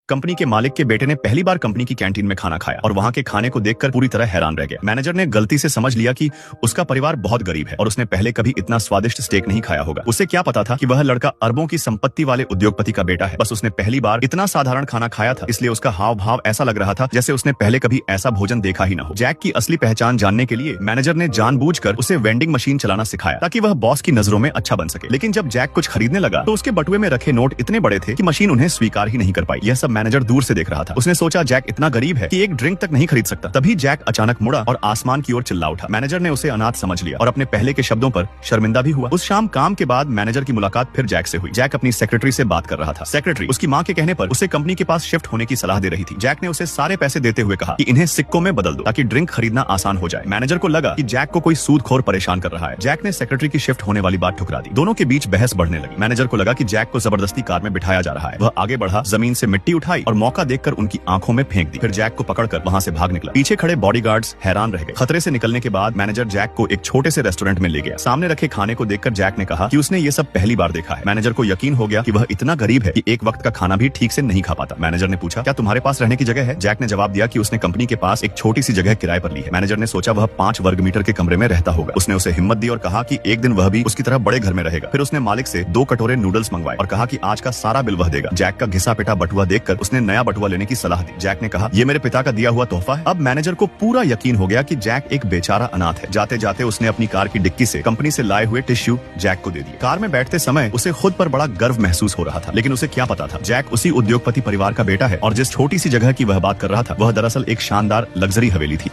Company के मालिक के बेटे ने पहली बार कंपनी की कैंटीन में खाना खाया और वहां के खाने को देखकर पूरी तरह हैरान रह गया। मैनेजर ने गलती से समझ लिया कि उसका परिवार बहुत गरीब है और उसने पहले कभी इतना स्वादिष्ट स्टेक नहीं खाया होगा। उसे क्या पता था कि वह लड़का अरबों की संपत्ति वाले उद्योगपति का बेटा है। बस उसने पहली बार इतना साधारण खाना खाया था, इसलिए उसका हाव भाव ऐसा लग रहा था जैसे उसने पहले कभी ऐसा भोजन देखा ही न हो। जैक की असली पहचान जानने के लिए मैनेजर ने जानबूझकर उसे वेंडिंग मशीन चलाना सिखाया ताकि वह बॉस की नजरों में अच्छा बन सके। लेकिन जब जैक कुछ खरीदने लगा तो उसके बटुए में रखे नोट इतने बड़े थे कि मशीन उन्हें स्वीकार ही नहीं कर पाई। यह सब मैनेजर दूर से देख रहा था। उसने सोचा जैक इतना गरीब है कि एक ड्रिंक तक नहीं खरीद सकता। तभी जैक अचानक मुड़ा और आसमान की ओर चिल्ला उठा। मैनेजर ने उसे अनाथ समझ लिया और अपने पहले के शब्दों पर शर्मिंदा भी हुआ। उस शाम काम के बाद मैनेजर की मुलाकात फिर जैक से हुई। जैक अपनी सेक्रेटरी से बात कर रहा था। सेक्रेटरी उसकी माँ के कहने पर उसे कंपनी के पास शिफ्ट होने की सलाह दे रही थी। जैक ने उसे सारे पैसे देते हुए कहा कि इन्हें सिक्कों में बदल दो ताकि ड्रिंक खरीदना आसान हो जाए। मैनेजर को लगा कि जैक को कोई सूदखोर परेशान कर रहा है। जैक ने सेक्रेटरी की शिफ्ट होने वाली बात ठुकरा दी। दोनों के बीच बहस बढ़ने लगी। मैनेजर को लगा कि जैक को जबरदस्ती कार में बिठाया जा रहा है। वह आगे बढ़ा, जमीन से मिट्टी उठाई और मौका देखकर उनकी आंखों में फेंक दी। फिर जैक को पकड़कर वहां से भाग निकला। पीछे खड़े बॉडीगार्ड्स हैरान रह गए। खतरे से निकलने के बाद मैनेजर जैक को एक छोटे से रेस्टोरेंट में ले गया। सामने रखे खाने को देखकर जैक ने कहा कि उसने ये सब पहली बार देखा है। मैनेजर को यकीन हो गया कि वह इतना गरीब है कि एक वक्त का खाना भी ठीक से नहीं खा पाता। मैनेजर ने पूछा, क्या तुम्हारे पास रहने की जगह है? जैक ने जवाब दिया कि उसने कंपनी के पास एक छोटी सी जगह किराए पर ली है। मैनेजर ने सोचा वह 5 वर्ग मीटर के कमरे में रहता होगा। उसने उसे हिम्मत दी और कहा कि एक दिन वह भी उसकी तरह बड़े घर में रहेगा। फिर उसने मालिक से 2 कटोरे नूडल्स मंगवाए और कहा कि आज का सारा बिल वह देगा। जैक का घिसा पिटा बटुआ देखकर उसने नया बटुआ लेने की सलाह दी। जैक ने कहा, ये मेरे पिता का दिया हुआ तोहफा है। अब मैनेजर को पूरा यकीन हो गया कि जैक एक बेचारा अनाथ है। जाते जाते उसने अपनी कार की डिक्की से कंपनी से लाए हुए टिश्यू जैक को दे दिए। कार में बैठते समय उसे खुद पर बड़ा गर्व महसूस हो रहा था, लेकिन उसे क्या पता था जैक उसी उद्योगपति परिवार का बेटा है और जिस छोटी सी जगह की वह बात कर रहा था वह दरअसल एक शानदार लग्जरी हवेली थी।